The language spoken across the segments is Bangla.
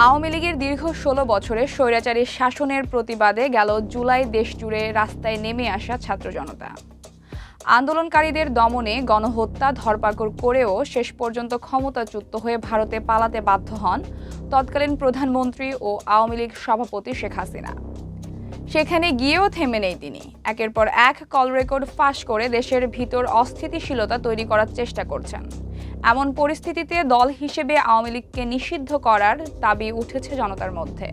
আওয়ামী লীগের দীর্ঘ ১৬ বছরের স্বৈরাচারী শাসনের প্রতিবাদে গেল জুলাই দেশজুড়ে রাস্তায় নেমে আসা ছাত্র জনতা। আন্দোলনকারীদের দমনে গণহত্যা ধরপাকড় করেও শেষ পর্যন্ত ক্ষমতাচ্যুত হয়ে ভারতে পালাতে বাধ্য হন তৎকালীন প্রধানমন্ত্রী ও আওয়ামী লীগ সভাপতি শেখ হাসিনা। সেখানে গিয়েও থেমে নেই তিনি। একের পর এক কল রেকর্ড ফাঁস করে দেশের ভিতর অস্থিতিশীলতা তৈরি করার চেষ্টা করছেন। এমন পরিস্থিতিতে দল হিসেবে আওয়ামী লীগকে নিষিদ্ধ করার দাবি উঠেছে জনতার মধ্যে।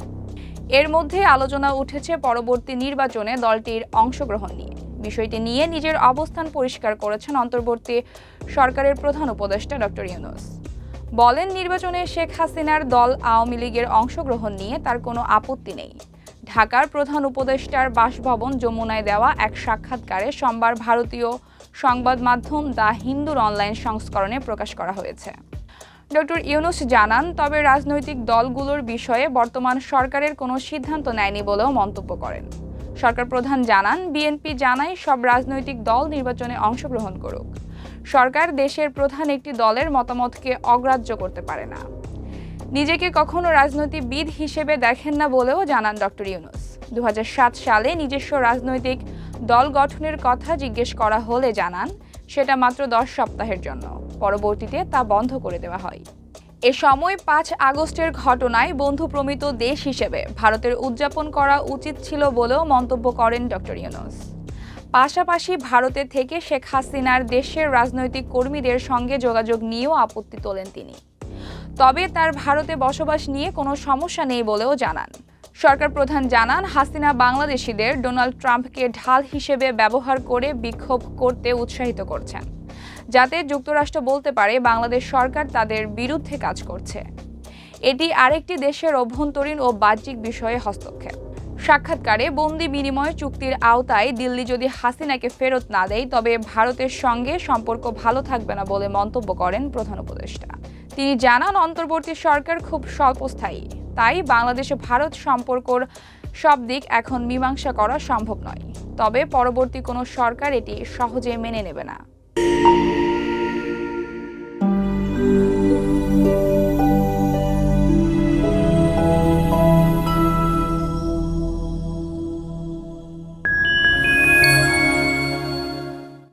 এর মধ্যে আলোচনা উঠেছে পরবর্তী নির্বাচনে দলটির অংশগ্রহণ নিয়ে। বিষয়টি নিয়ে নিজের অবস্থান পরিষ্কার করেছেন অন্তর্বর্তী সরকারের প্রধান উপদেষ্টা ডক্টর ইউনূস। বলেন, নির্বাচনে শেখ হাসিনার দল আওয়ামী লীগের অংশগ্রহণ নিয়ে তার কোনো আপত্তি নেই। ঢাকার প্রধান উপদেষ্টার বাসভবন যমুনায় দেওয়া এক সাক্ষাৎকারে সোমবার ভারতীয় সংবাদ মাধ্যম দ্য হিন্দুর অনলাইন সংস্করণে প্রকাশ করা হয়েছে। ডক্টর ইউনূস জানান, তবে রাজনৈতিক দলগুলোর বিষয়ে বর্তমান সরকারের কোনো সিদ্ধান্ত নেয়নি বলেও মন্তব্য করেন। সরকার প্রধান জানান, বিএনপি জানায় সব রাজনৈতিক দল নির্বাচনে অংশগ্রহণ করুক। সরকার দেশের প্রধান একটি দলের মতামতকে অগ্রাহ্য করতে পারে না। নিজেকে কখনো রাজনীতিবিদ হিসেবে দেখেন না বলেও জানান ডক্টর ইউনূস। ২০০৭ সালে নিজস্ব রাজনৈতিক দল গঠনের কথা জিজ্ঞেস করা হলে জানান, সেটা মাত্র ১০ সপ্তাহের জন্য। পরবর্তীতে তা বন্ধ করে দেওয়া হয়। এ সময় ৫ আগস্টের ঘটনায় বন্ধুপ্রমিত দেশ হিসেবে ভারতের উদযাপন করা উচিত ছিল বলেও মন্তব্য করেন ডক্টর ইউনূস। পাশাপাশি ভারতে থেকে শেখ হাসিনার দেশের রাজনৈতিক কর্মীদের সঙ্গে যোগাযোগ নিয়েও আপত্তি তোলেন তিনি। তবে তার ভারতে বসবাস নিয়ে কোনো সমস্যা নেই বলেও জানান। সরকার প্রধান জানান, হাসিনা বাংলাদেশিদের ডোনাল্ড ট্রাম্পকে ঢাল হিসেবে ব্যবহার করে বিক্ষোভ করতে উৎসাহিত করছেন, যাতে যুক্তরাষ্ট্র বলতে পারে বাংলাদেশ সরকার তাদের বিরুদ্ধে কাজ করছে। এটি আরেকটি দেশের অভ্যন্তরীণ ও বাহ্যিক বিষয়ে হস্তক্ষেপ। সাক্ষাৎকারে বন্দি বিনিময় চুক্তির আওতায় দিল্লি যদি হাসিনাকে ফেরত না দেয়, তবে ভারতের সঙ্গে সম্পর্ক ভালো থাকবে না বলে মন্তব্য করেন প্রধান উপদেষ্টা। তিনি জানান, অন্তর্বর্তী সরকার খুব স্বল্পস্থায়ী, তাই বাংলাদেশ ও ভারত সম্পর্কর সব দিক এখন মীমাংসা করা সম্ভব নয়। তবে পরবর্তী কোনো সরকার এটি সহজে মেনে নেবে না।